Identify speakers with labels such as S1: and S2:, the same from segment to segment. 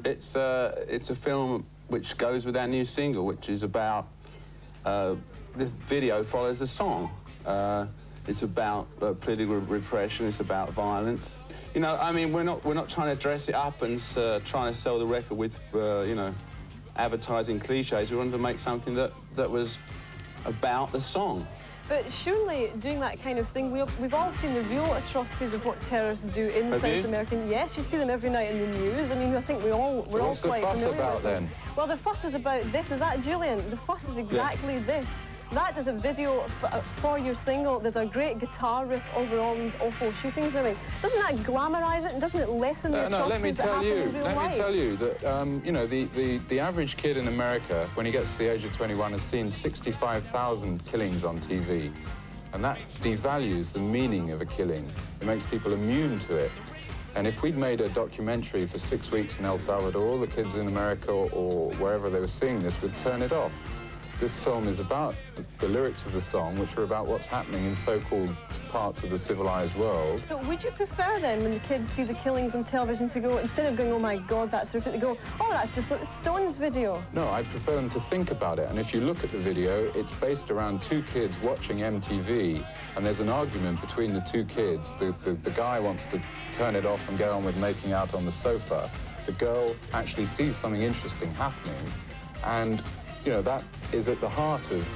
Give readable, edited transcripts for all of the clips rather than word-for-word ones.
S1: It's a film which goes with our new single, which is about... this video follows the song. It's about political repression, it's about violence. You know, I mean, we're not trying to dress it up and trying to sell the record with, you know, advertising cliches. We wanted to make something that was about the song.
S2: But surely doing that kind of thing, we've all seen the real atrocities of what terrorists do in South America. Yes, you see them every night in the news. I mean, I think we're all quite familiar with them.
S3: What's the fuss about then?
S2: Well, the fuss is about this. Is that Julian? The fuss is exactly this. That is a video for your single. There's a great guitar riff over all these awful shootings. Really, doesn't that glamorise it and doesn't it lessen the atrocities that happen in real life?
S3: Let me tell you that you know, the average kid in America, when he gets to the age of 21, has seen 65,000 killings on TV, and that devalues the meaning of a killing. It makes people immune to it. And if we'd made a documentary for 6 weeks in El Salvador, all the kids in America or wherever they were seeing this would turn it off. This film is about the lyrics of the song, which are about what's happening in so-called parts of the civilized world.
S2: So would you prefer then, when the kids see the killings on television, to go, instead of going, oh my God, that's horrific, they go, oh, that's just like the Stones video? No,
S3: I'd prefer them to think about it. And if you look at the video, it's based around two kids watching MTV, and there's an argument between the two kids. The guy wants to turn it off and get on with making out on the sofa. The girl actually sees something interesting happening, and you know, that is at the heart of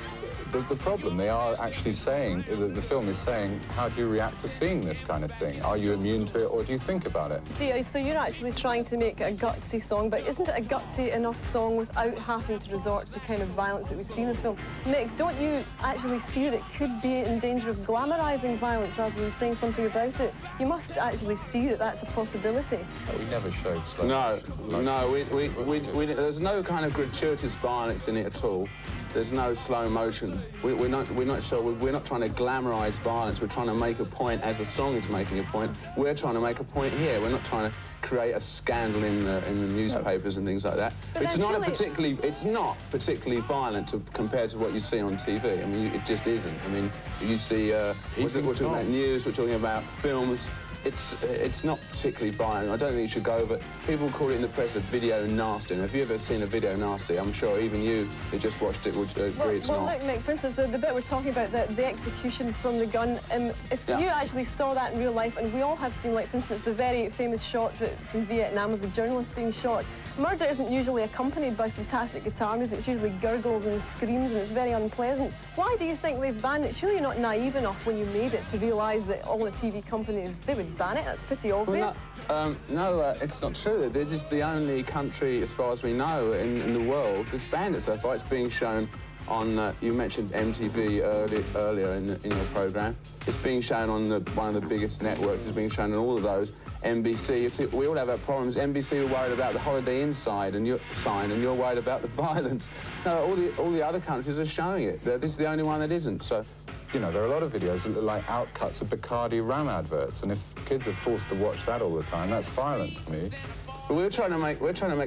S3: the problem. They are actually saying, the film is saying, how do you react to seeing this kind of thing? Are you immune to it, or do you think about it?
S2: See, so you're actually trying to make a gutsy song, but isn't it a gutsy enough song without having to resort to the kind of violence that we see in this film? Mick, don't you actually see that it could be in danger of glamorising violence rather than saying something about it? You must actually see that that's a possibility.
S3: No, we never showed slow
S1: No, there's no kind of gratuitous violence in it at all. There's no slow motion. We're not trying to glamorise violence. We're trying to make a point as the song is making a point. We're trying to make a point here. We're not trying to create a scandal in the newspapers and things like that.
S2: But
S1: it's not particularly violent compared to what you see on TV. I mean, it just isn't. I mean, you see, we're talking about news, we're talking about films. It's not particularly violent. I don't think you should go over. People call it in the press a video nasty. And have you ever seen a video nasty? I'm sure even you that just watched it would agree it's not.
S2: Well, look, Mick, for instance, the bit we're talking about, the execution from the gun, if you actually saw that in real life, and we all have seen, like, for instance, the very famous shot from Vietnam of the journalist being shot, murder isn't usually accompanied by fantastic guitar music. It's usually gurgles and screams, and it's very unpleasant. Why do you think they've banned it? Surely you're not naive enough when you made it to realise that all the TV companies, they would ban it. That's pretty obvious.
S1: Well, no, it's not true. This is the only country, as far as we know, in the world that's banned it so far. It's being shown on, you mentioned MTV earlier in your programme. It's being shown on one of the biggest networks. It's being shown on all of those. NBC, we all have our problems. NBC are worried about the Holiday Inn sign, and you're worried about the violence. No, all the other countries are showing it. This is the only one that isn't, so...
S3: You know, there are a lot of videos that look like outcuts of Bacardi rum adverts, and if kids are forced to watch that all the time, that's violent to me.
S1: But we're trying to make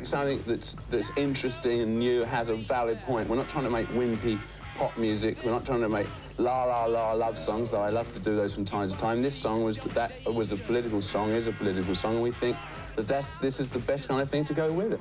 S1: something that's interesting and new, has a valid point. We're not trying to make wimpy pop music. We're not trying to make la love songs, though I love to do those from time to time. This song was a political song, is a political song, and we think that this is the best kind of thing to go with it.